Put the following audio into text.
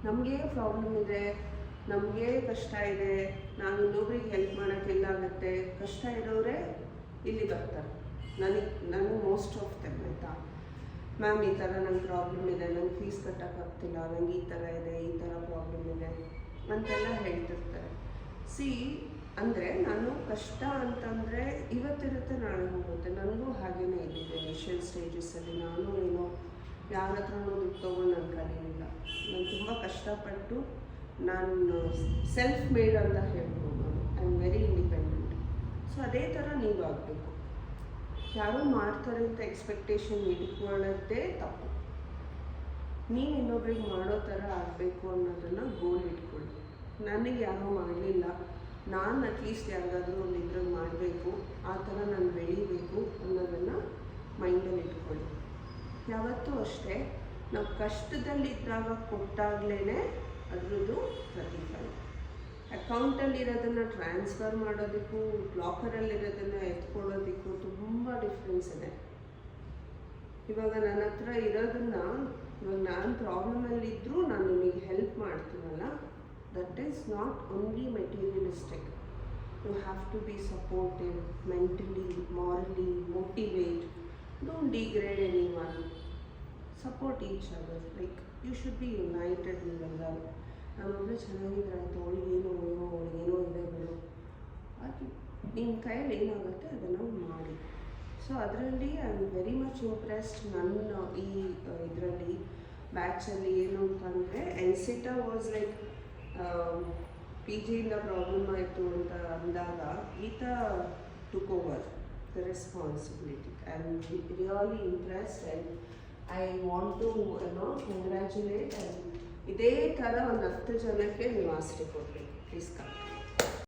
ನಮಗೆ ಪ್ರಾಬ್ಲಮ್ ಇದೆ, ನಮಗೆ ಕಷ್ಟ ಇದೆ, ನಾವು ಇನ್ನೊಬ್ರಿಗೆ ಹೆಲ್ಪ್ ಮಾಡೋಕ್ಕೆ ಎಲ್ಲಾಗುತ್ತೆ, ಕಷ್ಟ ಇರೋರೇ ಇಲ್ಲಿ ಬರ್ತಾರೆ. ನನಗೆ ಮೋಸ್ಟ್ ಆಫ್ ದೆಮ್ ಆಯಿತಾ, ಮ್ಯಾಮ್ ಈ ಥರ ನಂಗೆ ಪ್ರಾಬ್ಲಮ್ ಇದೆ, ನಂಗೆ ಫೀಸ್ ಕಟ್ಟೋಕ್ಕಾಗ್ತಿಲ್ಲ, ನಂಗೆ ಈ ಥರ ಇದೆ, ಈ ಥರ ಪ್ರಾಬ್ಲಮ್ ಇದೆ ಅಂತೆಲ್ಲ ಹೇಳ್ತಿರ್ತಾರೆ. ಅಂದರೆ ನಾನು ಕಷ್ಟ ಅಂತಂದರೆ ಇವತ್ತಿರುತ್ತೆ ನಾಳೆ ಹೋಗುತ್ತೆ. ನನಗೂ ಹಾಗೇನೇ ಇದೆ ಇನಿಷಿಯಲ್ ಸ್ಟೇಜಸ್ಸಲ್ಲಿ. ನಾನು ಏನೋ ಯಾರ ಹತ್ರನೂ ದುಡ್ಡು ತೊಗೊಂಡು ನಾನು ಕಲಿಯಿಲ್ಲ. ನಾನು ತುಂಬ ಕಷ್ಟಪಟ್ಟು ನಾನು ಸೆಲ್ಫ್ ಮೇಡ್ ಅಂತ ಹೇಳ್ಬೋದು. ನಾನು I am very independent. So ಅದೇ ಥರ ನೀವು ಆಗಬೇಕು. ಯಾರೋ ಮಾಡ್ತಾರೆ ಅಂತ ಎಕ್ಸ್ಪೆಕ್ಟೇಷನ್ ಇಟ್ಕೊಳ್ಳೋದೇ ತಪ್ಪು. ನೀವು ಇನ್ನೊಬ್ರಿಗೆ ಮಾಡೋ ಥರ ಆಗಬೇಕು ಅನ್ನೋದನ್ನು ಗೋಲ್ ಇಟ್ಕೊಳ್ಳಿ. ನನಗೆ ಯಾರೋ ಮಾಡಲಿಲ್ಲ, ನಾನು ಅಟ್ಲೀಸ್ಟ್ ಯಾರಿಗಾದ್ರೂ ಒಂದು ಇದ್ರಲ್ಲಿ ಮಾಡಬೇಕು, ಆ ಥರ ನಾನು ಬೆಳಿಬೇಕು ಅನ್ನೋದನ್ನು ಮೈಂಡಲ್ಲಿ ಇಟ್ಕೊಳ್ಳಿ. ಯಾವತ್ತೂ ಅಷ್ಟೇ, ನಾವು ಕಷ್ಟದಲ್ಲಿದ್ದಾಗ ಕೊಟ್ಟಾಗಲೇ ಅದರದ್ದು ಪ್ರತಿಫಲ. ಅಕೌಂಟಲ್ಲಿರೋದನ್ನು ಟ್ರಾನ್ಸ್ಫರ್ ಮಾಡೋದಕ್ಕೂ ಲಾಕರಲ್ಲಿರೋದನ್ನು ಎತ್ಕೊಳ್ಳೋದಕ್ಕೂ ತುಂಬ ಡಿಫ್ರೆನ್ಸ್ ಇದೆ. ಇವಾಗ ನನ್ನ ಹತ್ರ ಇರೋದನ್ನು, ಇವಾಗ ನಾನು ಪ್ರಾಬ್ಲಮಲ್ಲಿದ್ದರೂ ನಾನು ನಿಮಗೆ help ಮಾಡ್ತೀನಲ್ಲ, that is not only materialistic. You have to be supportive, mentally, morally, motivate. Don't degrade anyone. Support each other. Like, you should be united ನೀವೆಲ್ಲರೂ. ನಮ್ಮೊಬ್ಬರು ಚೆನ್ನಾಗಿದ್ರೆ ಆಯಿತು, ಅವಳಿಗೇನೋ ಇದೆ ಬಿಡು, ಅದು ನಿಮ್ಮ ಕೈಯಲ್ಲಿ ಏನಾಗುತ್ತೆ ಅದನ್ನು ಮಾಡಿ. ಸೊ ಅದರಲ್ಲಿ I am very much impressed. ನನ್ನ ಈ ಇದರಲ್ಲಿ ಬ್ಯಾಚಲ್ಲಿ ಏನು ಅಂತಂದರೆ, ಎನ್ಸಿಟಾ ವಾಸ್ ಲೈಕ್ ಪಿ ಜಿಯಿಂದ ಪ್ರಾಬ್ಲಮ್ ಆಯಿತು ಅಂತ ಅಂದಾಗ ಈತ took over the responsibility. I am really impressed and I want to congratulate. And ಇದೇ ಥರ ಒಂದು 10 ಜನಕ್ಕೆ ನೀವು ಆಸರೆ ಕೊಡಬೇಕು. Please come.